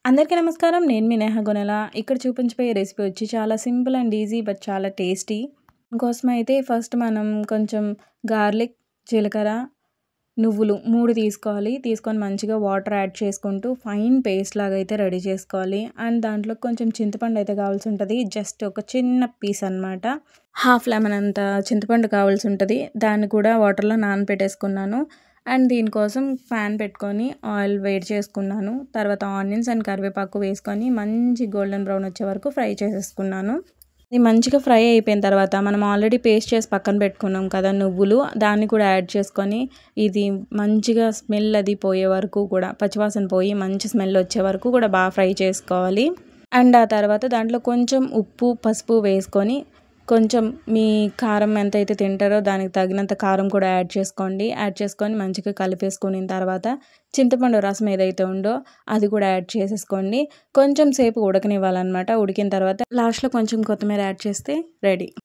అందరికీ నమస్కారం. నేను మీ నేహ గొనెల. ఇక్కడ చూపించబోయే రెసిపీ వచ్చి చాలా సింపుల్ అండ్ ఈజీ బట్ చాలా టేస్టీ. దీనికోసమైతే ఫస్ట్ మనం కొంచెం గార్లిక్, జీలకర్ర, నువ్వులు 3 తీసుకోవాలి. తీసుకొని మంచిగా వాటర్ యాడ్ చేసుకుంటూ ఫైన్ పేస్ట్ లాగా అయితే రెడీ చేసుకోవాలి. అండ్ దాంట్లో కొంచెం చింతపండు అయితే కావాల్సి ఉంటుంది. జస్ట్ ఒక చిన్న పీస్ అనమాట. హాఫ్ లెమన్ అంత చింతపండు కావాల్సి ఉంటుంది. దాన్ని కూడా వాటర్లో నానబెట్టేసుకున్నాను. అండ్ దీనికోసం ప్యాన్ పెట్టుకొని ఆయిల్ వేడి చేసుకున్నాను. తర్వాత ఆనియన్స్ అండ్ కరివేపాకు వేసుకొని మంచి గోల్డెన్ బ్రౌన్ వచ్చే వరకు ఫ్రై చేసేసుకున్నాను. ఇది మంచిగా ఫ్రై అయిపోయిన తర్వాత మనం ఆల్రెడీ పేస్ట్ చేసి పక్కన పెట్టుకున్నాం కదా నువ్వులు, దాన్ని కూడా యాడ్ చేసుకొని ఇది మంచిగా స్మెల్ అది పోయే వరకు కూడా, పచ్చివాసన పోయి మంచి స్మెల్ వచ్చే వరకు కూడా బాగా ఫ్రై చేసుకోవాలి. అండ్ ఆ తర్వాత దాంట్లో కొంచెం ఉప్పు, పసుపు వేసుకొని కొంచెం మీ కారం ఎంతైతే తింటారో దానికి తగినంత కారం కూడా యాడ్ చేసుకోండి. యాడ్ చేసుకొని మంచిగా కలిపేసుకున్న తర్వాత చింతపండు రసం ఏదైతే ఉందో అది కూడా యాడ్ చేసేసుకోండి. కొంచెం సేపు ఉడకనివ్వాలన్నమాట. ఉడికిన తర్వాత లాస్ట్లో కొంచెం కొత్తిమీర యాడ్ చేస్తే రెడీ.